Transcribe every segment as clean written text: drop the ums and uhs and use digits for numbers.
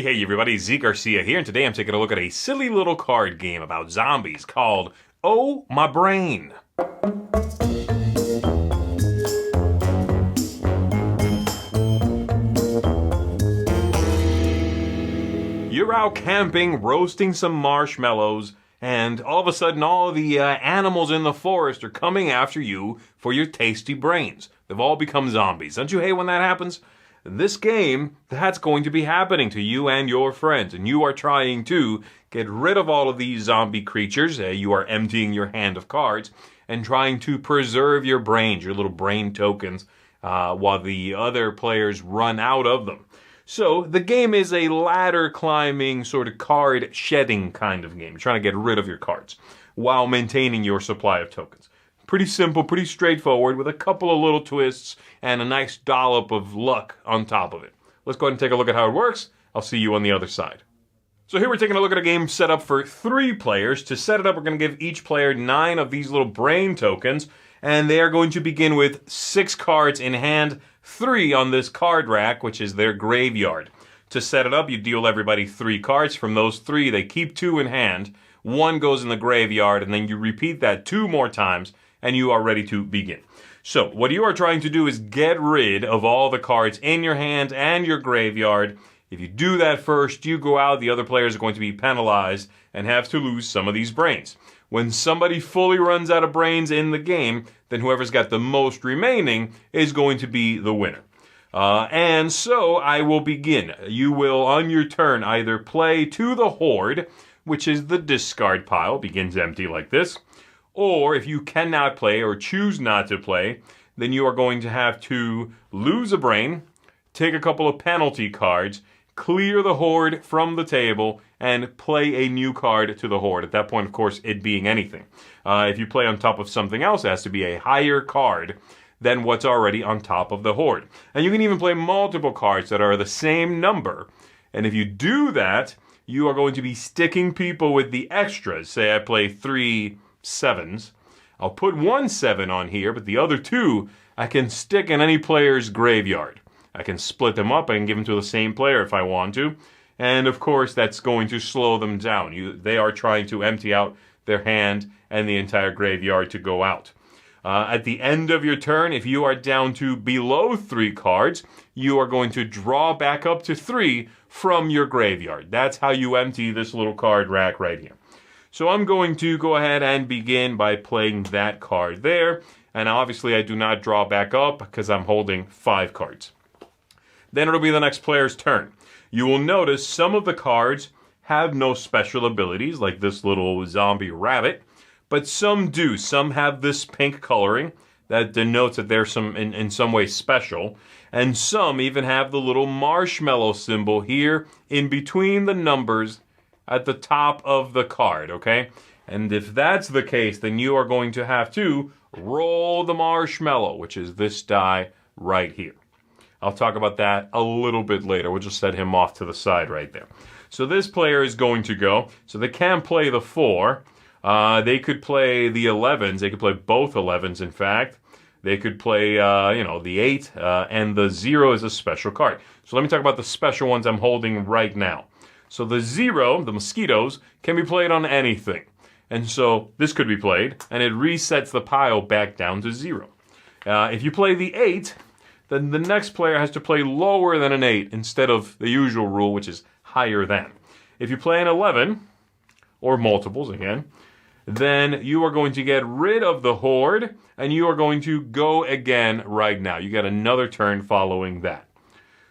Hey everybody, Zee Garcia here, and today I'm taking a look at a silly little card game about zombies called Oh My Brain. You're out camping, roasting some marshmallows, and all of a sudden all the animals in the forest are coming after you for your tasty brains. They've all become zombies. Don't you hate when that happens? This game, that's going to be happening to you and your friends, and you are trying to get rid of all of these zombie creatures. You are emptying your hand of cards and trying to preserve your brains, your little brain tokens, while the other players run out of them. So the game is a ladder climbing, sort of card shedding kind of game. You're trying to get rid of your cards while maintaining your supply of tokens. Pretty simple, pretty straightforward, with a couple of little twists and a nice dollop of luck on top of it. Let's go ahead and take a look at how it works. I'll see you on the other side. So here we're taking a look at a game set up for 3 players. To set it up, we're going to give each player 9 of these little brain tokens, and they are going to begin with 6 cards in hand, 3 on this card rack, which is their graveyard. To set it up, you deal everybody 3 cards. From those 3, they keep 2 in hand. 1 goes in the graveyard, and then you repeat that 2 more times, and you are ready to begin. So what you are trying to do is get rid of all the cards in your hand and your graveyard. If you do that first, you go out, the other players are going to be penalized and have to lose some of these brains. When somebody fully runs out of brains in the game, then whoever's got the most remaining is going to be the winner. And so I will begin. You will, on your turn, either play to the horde, which is the discard pile, begins empty like this. Or if you cannot play or choose not to play, then you are going to have to lose a brain, take a couple of penalty cards, clear the horde from the table, and play a new card to the horde. At that point, of course, it being anything. If you play on top of something else, it has to be a higher card than what's already on top of the horde. And you can even play multiple cards that are the same number. And if you do that, you are going to be sticking people with the extras. Say I play 3 7s. I'll put 1 7 on here, but the other 2 I can stick in any player's graveyard. I can split them up. I can give them to the same player if I want to. And of course, that's going to slow them down. They are trying to empty out their hand and the entire graveyard to go out. At the end of your turn, if you are down to below 3 cards, you are going to draw back up to 3 from your graveyard. That's how you empty this little card rack right here. So I'm going to go ahead and begin by playing that card there. And obviously I do not draw back up because I'm holding 5 cards. Then it'll be the next player's turn. You will notice some of the cards have no special abilities, like this little zombie rabbit, but some do. Some have this pink coloring that denotes that they're in some way special, and some even have the little marshmallow symbol here in between the numbers at the top of the card, okay? And if that's the case, then you are going to have to roll the marshmallow, which is this die right here. I'll talk about that a little bit later. We'll just set him off to the side right there. So this player is going to go. So they can play the 4. They could play the 11s. They could play both 11s, in fact. They could play, the 8, and the 0 is a special card. So let me talk about the special ones I'm holding right now. So the 0, the mosquitoes, can be played on anything. And so this could be played, and it resets the pile back down to 0. If you play the 8, then the next player has to play lower than an 8 instead of the usual rule, which is higher than. If you play an 11, or multiples again, then you are going to get rid of the horde, and you are going to go again right now. You get another turn following that.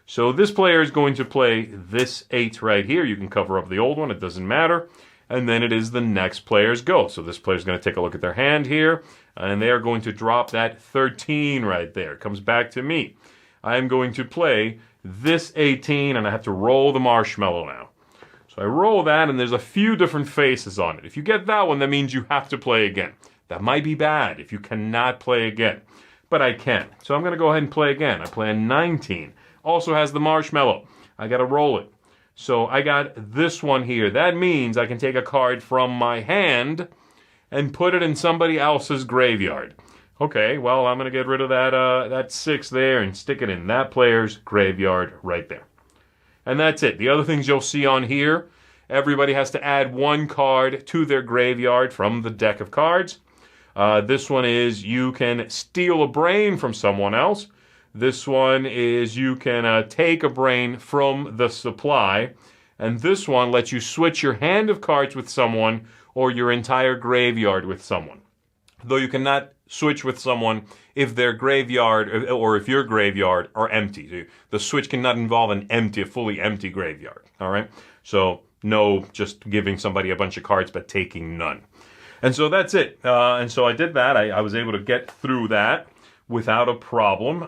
So this player is going to play this 8 right here. You can cover up the old one, it doesn't matter. And then it is the next player's go. So this player's going to take a look at their hand here, and they are going to drop that 13 right there. It comes back to me. I am going to play this 18, and I have to roll the marshmallow now. So I roll that, and there's a few different faces on it. If you get that one, that means you have to play again. That might be bad if you cannot play again, but I can. So I'm going to go ahead and play again. I play a 19. Also has the marshmallow. I got to roll it. So I got this one here. That means I can take a card from my hand and put it in somebody else's graveyard. Okay, well, I'm going to get rid of that 6 there and stick it in that player's graveyard right there. And that's it. The other things you'll see on here, everybody has to add one card to their graveyard from the deck of cards. This one is you can steal a brain from someone else. This one is you can take a brain from the supply. And this one lets you switch your hand of cards with someone or your entire graveyard with someone. Though you cannot switch with someone if their graveyard or if your graveyard are empty. The switch cannot involve a fully empty graveyard. All right? So no just giving somebody a bunch of cards but taking none. And so that's it. And so I did that. I was able to get through that without a problem.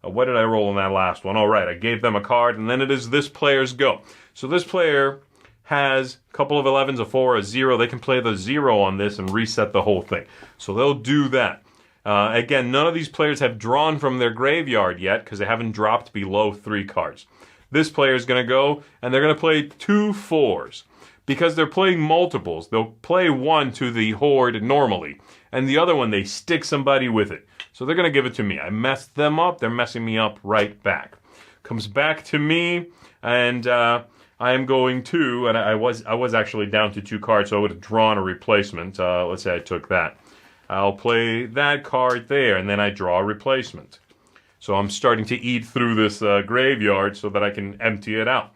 What did I roll in that last one? All right, I gave them a card, and then it is this player's go. So this player has a couple of 11s, a 4, a 0. They can play the 0 on this and reset the whole thing. So they'll do that. Again, none of these players have drawn from their graveyard yet because they haven't dropped below 3 cards. This player is going to go, and they're going to play 2 4s. Because they're playing multiples, they'll play one to the horde normally, and the other one they stick somebody with it. So they're going to give it to me. I messed them up, they're messing me up right back. Comes back to me, and I am going to, and I was actually down to 2 cards, so I would have drawn a replacement. Let's say I took that. I'll play that card there, and then I draw a replacement. So I'm starting to eat through this graveyard so that I can empty it out.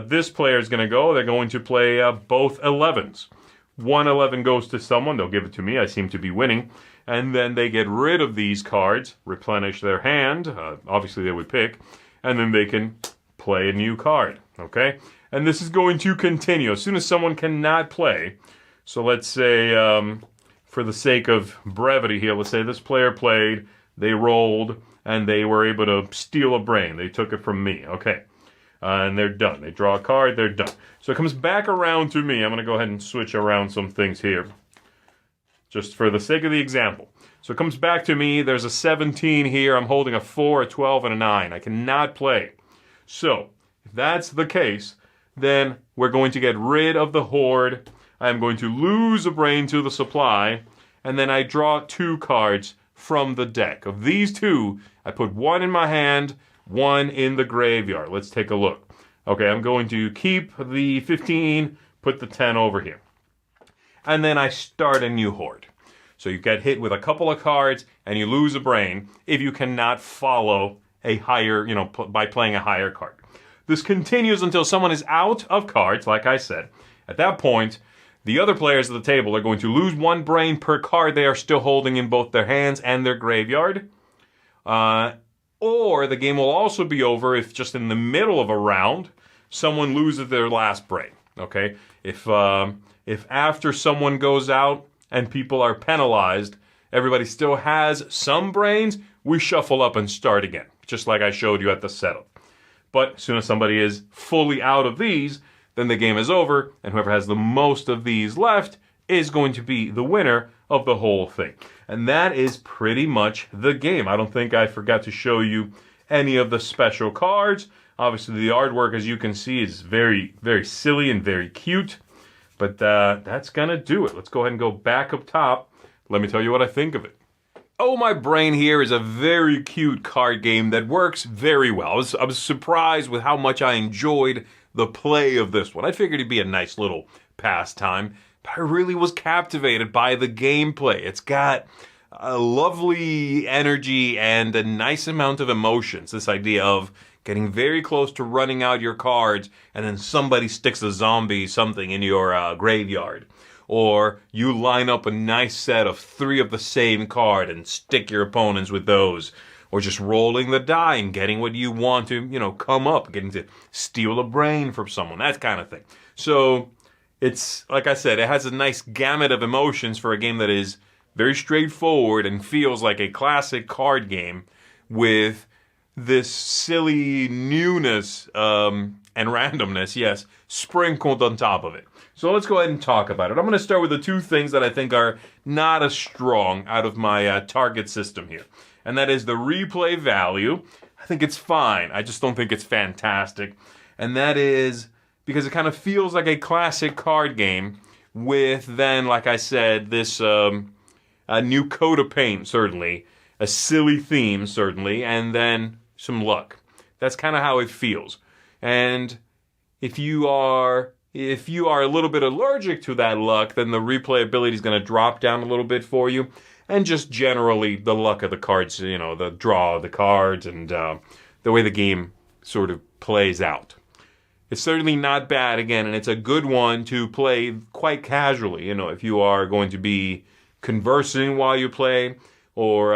This player is going to go. They're going to play both 11s. One 11 goes to someone. They'll give it to me. I seem to be winning. And then they get rid of these cards, replenish their hand. Obviously, they would pick. And then they can play a new card. Okay? And this is going to continue. As soon as someone cannot play, so let's say, for the sake of brevity here, let's say this player played, they rolled, and they were able to steal a brain. They took it from me. Okay. And they're done. They draw a card, they're done. So it comes back around to me. I'm going to go ahead and switch around some things here, just for the sake of the example. So it comes back to me. There's a 17 here. I'm holding a 4, a 12, and a 9. I cannot play. So if that's the case, then we're going to get rid of the horde. I'm going to lose a brain to the supply, and then I draw 2 cards from the deck. Of these 2, I put 1 in my hand, 1 in the graveyard. Let's take a look. Okay, I'm going to keep the 15, put the 10 over here. And then I start a new horde. So you get hit with a couple of cards and you lose a brain if you cannot follow a higher, by playing a higher card. This continues until someone is out of cards, like I said. At that point, the other players at the table are going to lose 1 brain per card they are still holding in both their hands and their graveyard. Or the game will also be over if just in the middle of a round, someone loses their last brain, okay? If after someone goes out and people are penalized, everybody still has some brains, we shuffle up and start again, just like I showed you at the setup. But as soon as somebody is fully out of these, then the game is over, and whoever has the most of these left is going to be the winner of the whole thing. And that is pretty much the game. I don't think I forgot to show you any of the special cards. Obviously, the artwork, as you can see, is very, very silly and very cute. But that's going to do it. Let's go ahead and go back up top. Let me tell you what I think of it. Oh My Brain here is a very cute card game that works very well. I was surprised with how much I enjoyed the play of this one. I figured it'd be a nice little pastime. But I really was captivated by the gameplay. It's got a lovely energy and a nice amount of emotions. This idea of getting very close to running out your cards and then somebody sticks a zombie something in your graveyard. Or you line up a nice set of 3 of the same card and stick your opponents with those. Or just rolling the die and getting what you want to, come up. Getting to steal a brain from someone. That kind of thing. So it's, like I said, it has a nice gamut of emotions for a game that is very straightforward and feels like a classic card game with this silly newness and randomness, yes, sprinkled on top of it. So let's go ahead and talk about it. I'm going to start with the 2 things that I think are not as strong out of my target system here. And that is the replay value. I think it's fine. I just don't think it's fantastic. And that is because it kind of feels like a classic card game with then, like I said, this a new coat of paint, certainly, a silly theme, certainly, and then some luck. That's kind of how it feels. And if you are a little bit allergic to that luck, then the replayability is going to drop down a little bit for you. And just generally the luck of the cards, the draw of the cards and the way the game sort of plays out. It's certainly not bad, again, and it's a good one to play quite casually. If you are going to be conversing while you play, or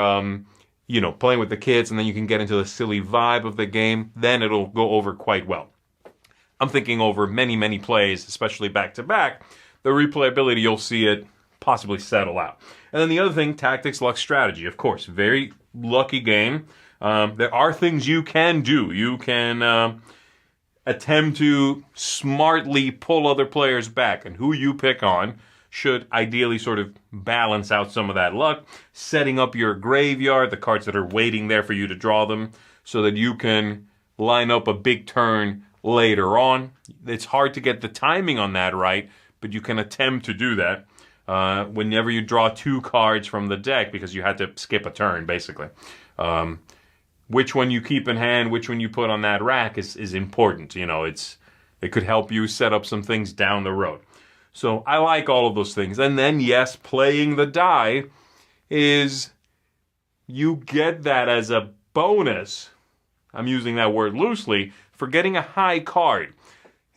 playing with the kids, and then you can get into the silly vibe of the game, then it'll go over quite well. I'm thinking over many, many plays, especially back-to-back, the replayability, you'll see it possibly settle out. And then the other thing, tactics, luck, strategy. Of course, very lucky game. There are things you can do. You can attempt to smartly pull other players back, and who you pick on should ideally sort of balance out some of that luck, setting up your graveyard, the cards that are waiting there for you to draw them, so that you can line up a big turn later on. It's hard to get the timing on that right, but you can attempt to do that whenever you draw 2 cards from the deck, because you had to skip a turn, basically. Which one you keep in hand, which one you put on that rack is important. It could help you set up some things down the road. So I like all of those things. And then, yes, playing the die is, you get that as a bonus, I'm using that word loosely, for getting a high card.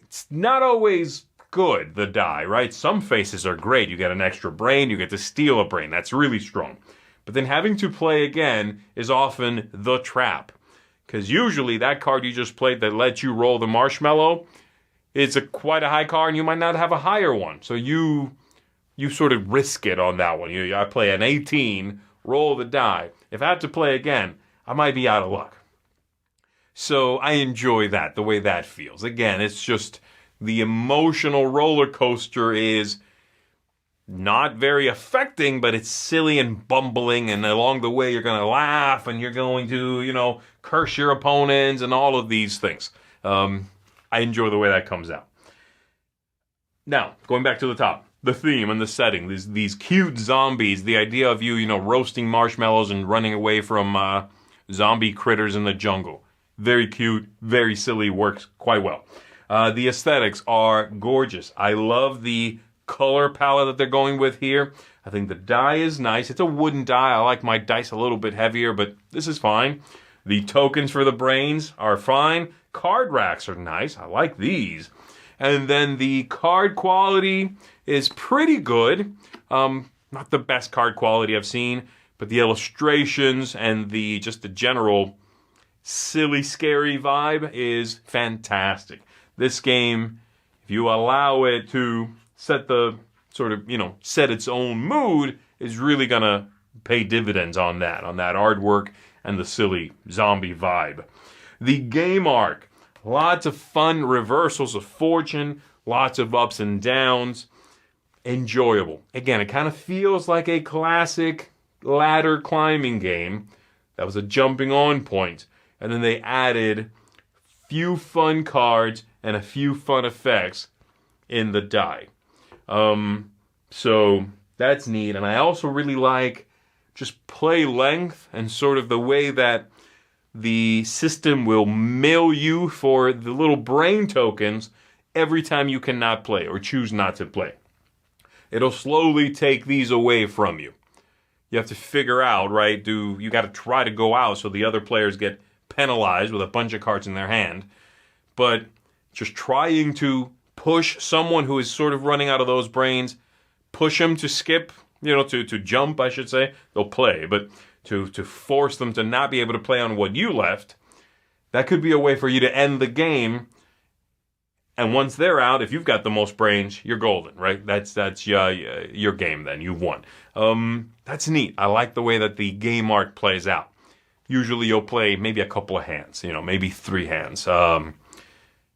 It's not always good, the die, right? Some faces are great. You get an extra brain, you get to steal a brain. That's really strong. But then having to play again is often the trap. Because usually that card you just played that lets you roll the marshmallow, it's quite a high card, and you might not have a higher one. So you sort of risk it on that one. I play an 18, roll the die. If I have to play again, I might be out of luck. So I enjoy that, the way that feels. Again, it's just the emotional roller coaster is not very affecting, but it's silly and bumbling, and along the way you're going to laugh, and you're going to, curse your opponents, and all of these things. I enjoy the way that comes out. Now, going back to the top, the theme and the setting, these cute zombies, the idea of you, roasting marshmallows and running away from zombie critters in the jungle. Very cute, very silly, works quite well. The aesthetics are gorgeous. I love the color palette that they're going with here. I think the die is nice. It's a wooden die. I like my dice a little bit heavier, but this is fine. The tokens for the brains are fine. Card racks are nice. I like these. And then the card quality is pretty good. Not the best card quality I've seen, but the illustrations and just the general silly, scary vibe is fantastic. This game, if you allow it to set the sort of, set its own mood, is really going to pay dividends on that artwork and the silly zombie vibe. The game arc, lots of fun reversals of fortune, lots of ups and downs, enjoyable. Again, it kind of feels like a classic ladder climbing game that was a jumping on point, and then they added few fun cards and a few fun effects in the die. So that's neat. And I also really like just play length and sort of the way that the system will mill you for the little brain tokens every time you cannot play or choose not to play. It'll slowly take these away from you. You have to figure out, right, you got to try to go out so the other players get penalized with a bunch of cards in their hand. But just trying to push someone who is sort of running out of those brains, push them to skip, to jump, I should say. They'll play, but to force them to not be able to play on what you left, that could be a way for you to end the game. And once they're out, if you've got the most brains, you're golden, right? That's your game then. You've won. That's neat. I like the way that the game arc plays out. Usually you'll play maybe a couple of hands, maybe 3 hands.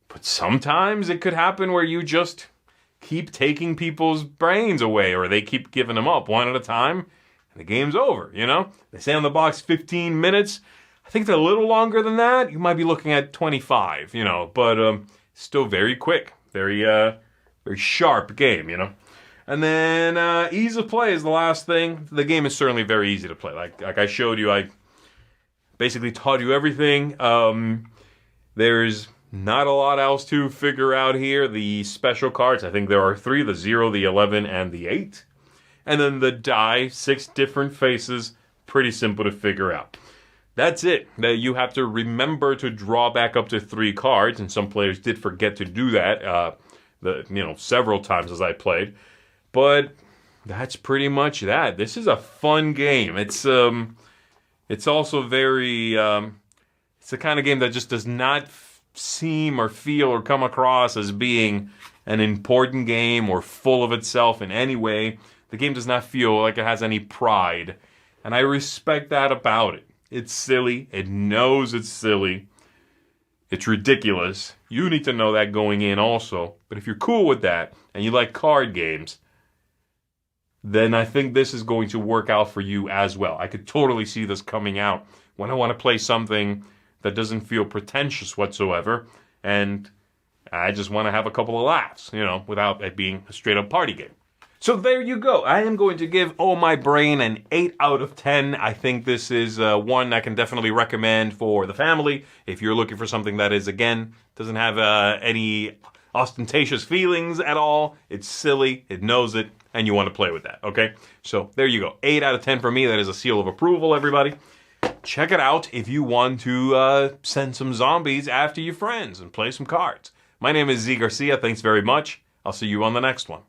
But sometimes it could happen where you just keep taking people's brains away, or they keep giving them up one at a time, and the game's over, They say on the box 15 minutes. I think they're a little longer than that. You might be looking at 25, but still very quick. Very sharp game, And then ease of play is the last thing. The game is certainly very easy to play. Like I showed you, I basically taught you everything. There's Not a lot else to figure out here. The special cards, I think there are 3, the 0, the 11, and the 8. And then the die, 6 different faces, pretty simple to figure out. That's it. Now you have to remember to draw back up to 3 cards, and some players did forget to do that, several times as I played. But that's pretty much that. This is a fun game. It's also very, it's the kind of game that just does not seem or feel or come across as being an important game or full of itself in any way. The game does not feel like it has any pride, and I respect that about it. It's silly. It knows it's silly. It's ridiculous. You need to know that going in also. But if you're cool with that and you like card games, then I think this is going to work out for you as well. I could totally see this coming out when I want to play something that doesn't feel pretentious whatsoever, and I just want to have a couple of laughs, without it being a straight-up party game. So there you go. I am going to give Oh My Brain an 8 out of 10. I think this is one I can definitely recommend for the family. If you're looking for something that is, again, doesn't have any ostentatious feelings at all. It's silly, it knows it, and you want to play with that, okay? So there you go. 8 out of 10 for me. That is a seal of approval, everybody. Check it out if you want to send some zombies after your friends and play some cards. My name is Zee Garcia. Thanks very much. I'll see you on the next one.